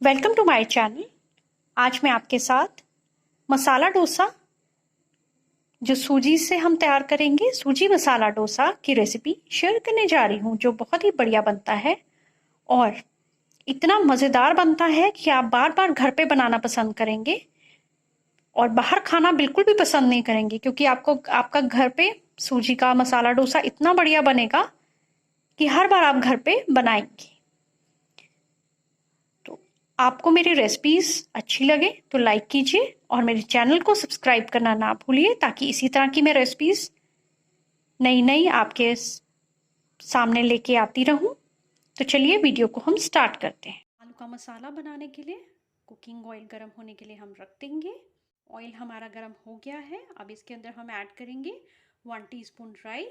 Welcome to my channel. आज मैं आपके साथ मसाला डोसा जो सूजी से हम तैयार करेंगे, सूजी मसाला डोसा की रेसिपी शेयर करने जा रही हूँ, जो बहुत ही बढ़िया बनता है और इतना मज़ेदार बनता है कि आप बार बार घर पे बनाना पसंद करेंगे और बाहर खाना बिल्कुल भी पसंद नहीं करेंगे, क्योंकि आपका घर पे सूजी का मसाला डोसा इतना बढ़िया बनेगा कि हर बार आप घर पे बनाएंगे। आपको मेरी रेसिपीज़ अच्छी लगे तो लाइक कीजिए और मेरे चैनल को सब्सक्राइब करना ना भूलिए, ताकि इसी तरह की मैं रेसिपीज़ नई नई आपके सामने लेके आती रहूं। तो चलिए वीडियो को हम स्टार्ट करते हैं। आलू का मसाला बनाने के लिए कुकिंग ऑयल गर्म होने के लिए हम रख देंगे। ऑयल हमारा गर्म हो गया है। अब इसके अंदर हम ऐड करेंगे 1 टीस्पून राई।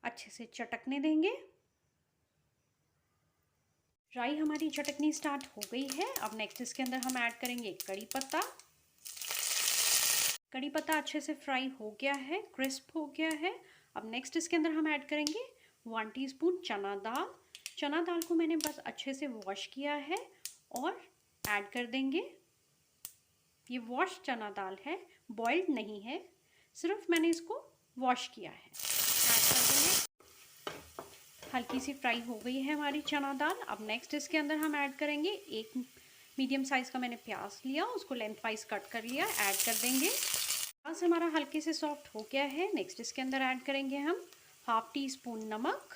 अच्छे से चटकने देंगे। राई हमारी चटकनी स्टार्ट हो गई है। अब नेक्स्ट इसके अंदर हम ऐड करेंगे कड़ी पत्ता। कड़ी पत्ता अच्छे से फ्राई हो गया है, क्रिस्प हो गया है। अब नेक्स्ट इसके अंदर हम ऐड करेंगे 1 टीस्पून चना दाल। चना दाल को मैंने बस अच्छे से वॉश किया है और ऐड कर देंगे। ये वॉश चना दाल है, बॉइल्ड नहीं है, सिर्फ मैंने इसको वॉश किया है। ऐड कर देंगे। हल्की सी फ्राई हो गई है हमारी चना दाल। अब नेक्स्ट इसके अंदर हम ऐड करेंगे एक मीडियम साइज़ का मैंने प्याज लिया, उसको लेंथ वाइज कट कर लिया, ऐड कर देंगे। प्याज हमारा हल्के से सॉफ्ट हो गया है। नेक्स्ट इसके अंदर ऐड करेंगे हम 1/2 टीस्पून नमक।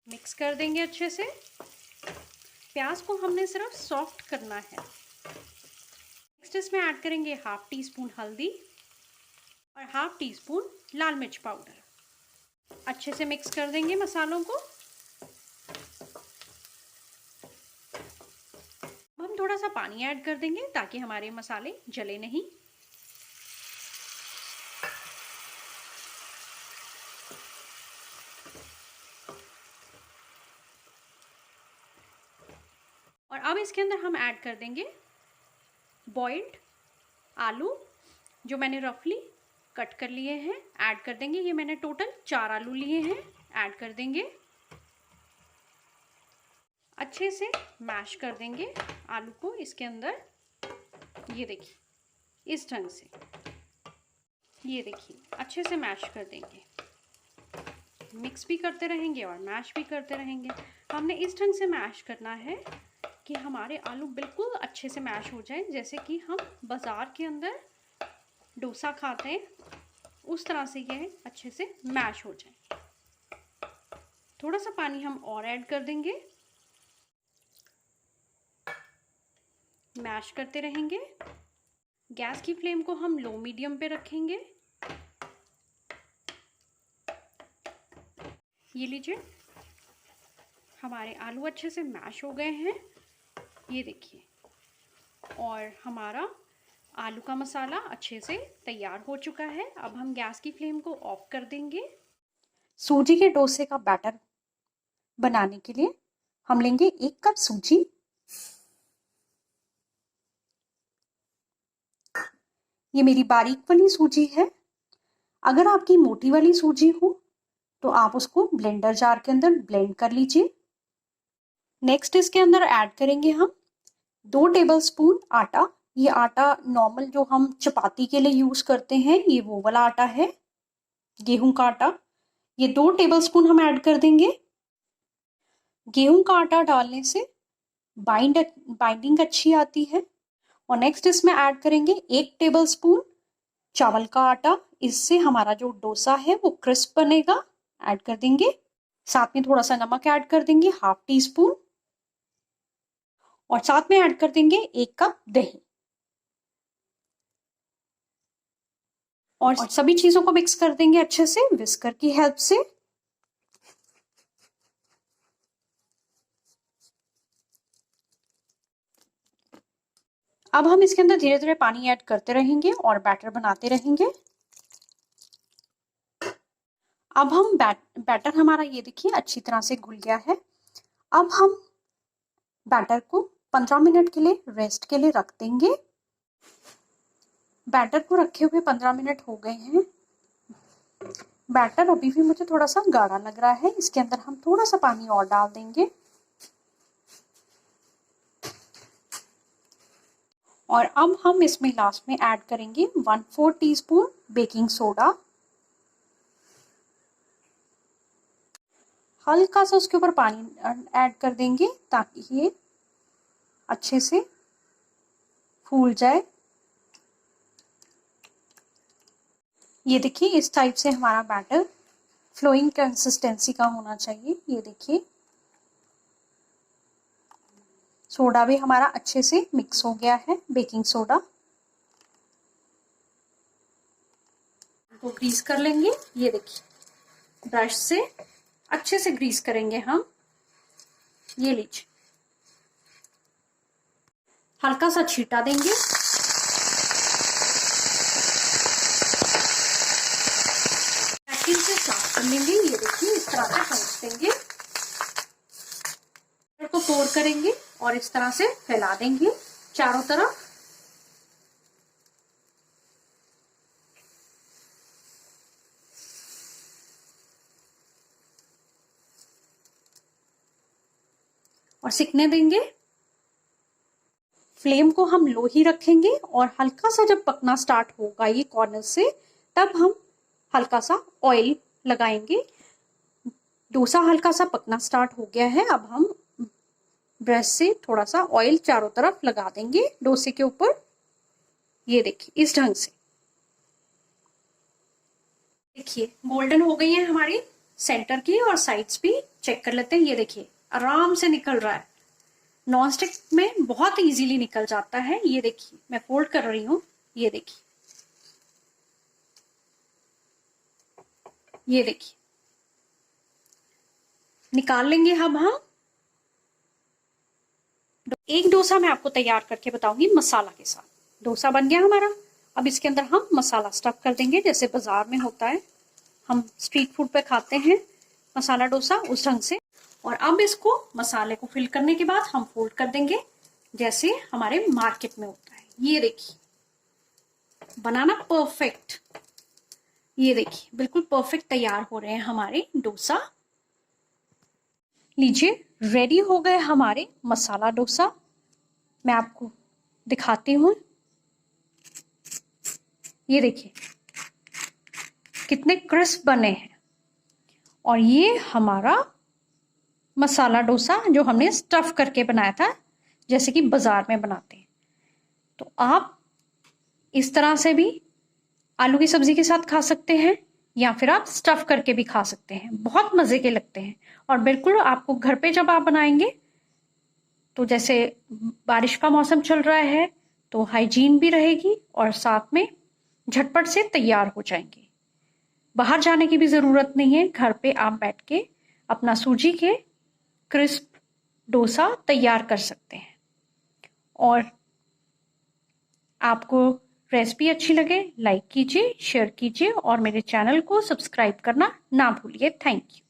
मिक्स कर देंगे अच्छे से। प्याज को हमने सिर्फ सॉफ्ट करना है। नेक्स्ट इसमें ऐड करेंगे 1/2 टीस्पून हल्दी और 1/2 टीस्पून लाल मिर्च पाउडर। अच्छे से मिक्स कर देंगे मसालों को। अब हम थोड़ा सा पानी ऐड कर देंगे ताकि हमारे मसाले जले नहीं। और अब इसके अंदर हम ऐड कर देंगे बॉइल्ड आलू, जो मैंने रफली कट कर लिए हैं, ऐड कर देंगे। ये मैंने टोटल 4 आलू लिए हैं, ऐड कर देंगे। अच्छे से मैश कर देंगे आलू को इसके अंदर। ये देखिए इस ढंग से, ये देखिए अच्छे से मैश कर देंगे। मिक्स भी करते रहेंगे और मैश भी करते रहेंगे। हमने इस ढंग से मैश करना है कि हमारे आलू बिल्कुल अच्छे से मैश हो जाए, जैसे कि हम बाज़ार के अंदर डोसा खाते हैं उस तरह से ये अच्छे से मैश हो जाए। थोड़ा सा पानी हम और ऐड कर देंगे। मैश करते रहेंगे। गैस की फ्लेम को हम लो मीडियम पे रखेंगे। ये लीजिए हमारे आलू अच्छे से मैश हो गए हैं, ये देखिए। और हमारा आलू का मसाला अच्छे से तैयार हो चुका है। अब हम गैस की फ्लेम को ऑफ कर देंगे। सूजी के डोसे का बैटर बनाने के लिए हम लेंगे 1 कप सूजी। ये मेरी बारीक वाली सूजी है। अगर आपकी मोटी वाली सूजी हो तो आप उसको ब्लेंडर जार के अंदर ब्लेंड कर लीजिए। नेक्स्ट इसके अंदर ऐड करेंगे हम 2 टेबलस्पून आटा। ये आटा नॉर्मल जो हम चपाती के लिए यूज करते हैं, ये वो वाला आटा है, गेहूं का आटा। ये 2 टेबलस्पून हम ऐड कर देंगे। गेहूं का आटा डालने से बाइंडिंग अच्छी आती है। और नेक्स्ट इसमें ऐड करेंगे 1 टेबलस्पून चावल का आटा। इससे हमारा जो डोसा है वो क्रिस्प बनेगा। ऐड कर देंगे। साथ में थोड़ा सा नमक ऐड कर देंगे 1/2 टीस्पून। और साथ में ऐड कर देंगे 1 कप दही। और सभी चीजों को मिक्स कर देंगे अच्छे से विस्कर की हेल्प से। अब हम इसके अंदर धीरे धीरे पानी ऐड करते रहेंगे और बैटर बनाते रहेंगे। अब हम बैटर हमारा ये देखिए अच्छी तरह से घुल गया है। अब हम बैटर को 15 मिनट के लिए रेस्ट के लिए रख देंगे। बैटर को रखे हुए 15 मिनट हो गए हैं। बैटर अभी भी मुझे थोड़ा सा गाढ़ा लग रहा है। इसके अंदर हम थोड़ा सा पानी और डाल देंगे। और अब हम इसमें लास्ट में ऐड करेंगे 1/4 टीस्पून बेकिंग सोडा। हल्का सा उसके ऊपर पानी ऐड कर देंगे ताकि ये अच्छे से फूल जाए। ये देखिए इस टाइप से हमारा बैटर फ्लोइंग कंसिस्टेंसी का होना चाहिए। ये देखिए सोडा भी हमारा अच्छे से मिक्स हो गया है, बेकिंग सोडा। तो ग्रीस कर लेंगे। ये देखिए ब्रश से अच्छे से ग्रीस करेंगे हम। ये लीजिए हल्का सा छींटा देंगे। पैकिंग से साफ कर लेंगे। ये देखिए इस तरह से पोंछ देंगे, को पोर करेंगे और इस तरह से फैला देंगे चारों तरफ। और सिकने देंगे। फ्लेम को हम लो ही रखेंगे और हल्का सा जब पकना स्टार्ट होगा ये कॉर्नर से, तब हम हल्का सा ऑयल लगाएंगे। डोसा हल्का सा पकना स्टार्ट हो गया है। अब हम ब्रश से थोड़ा सा ऑयल चारों तरफ लगा देंगे डोसे के ऊपर। ये देखिए इस ढंग से। देखिए गोल्डन हो गई है हमारी सेंटर की और साइड्स भी। चेक कर लेते हैं। ये देखिए आराम से निकल रहा है। नॉन स्टिक में बहुत इजीली निकल जाता है। ये देखिए मैं फोल्ड कर रही हूँ। ये देखिए, ये देखिए निकाल लेंगे हम। एक डोसा मैं आपको तैयार करके बताऊंगी मसाला के साथ। डोसा बन गया हमारा। अब इसके अंदर हम मसाला स्टफ कर देंगे जैसे बाजार में होता है, हम स्ट्रीट फूड पे खाते हैं मसाला डोसा, उस ढंग से। और अब इसको मसाले को फिल करने के बाद हम फोल्ड कर देंगे जैसे हमारे मार्केट में होता है। ये देखिए बनाना परफेक्ट। ये देखिए बिल्कुल परफेक्ट तैयार हो रहे हैं हमारे डोसा। लीजिए रेडी हो गए हमारे मसाला डोसा। मैं आपको दिखाती हूँ। ये देखिए कितने क्रिस्प बने हैं। और ये हमारा मसाला डोसा जो हमने स्टफ करके बनाया था जैसे कि बाजार में बनाते हैं। तो आप इस तरह से भी आलू की सब्जी के साथ खा सकते हैं या फिर आप स्टफ करके भी खा सकते हैं। बहुत मजे के लगते हैं। और बिल्कुल आपको घर पे जब आप बनाएंगे तो जैसे बारिश का मौसम चल रहा है तो हाइजीन भी रहेगी और साथ में झटपट से तैयार हो जाएंगे। बाहर जाने की भी जरूरत नहीं है। घर पे आप बैठ के अपना सूजी के क्रिस्प डोसा तैयार कर सकते हैं। और आपको रेसिपी अच्छी लगे लाइक कीजिए, शेयर कीजिए और मेरे चैनल को सब्सक्राइब करना ना भूलिए। Thank you.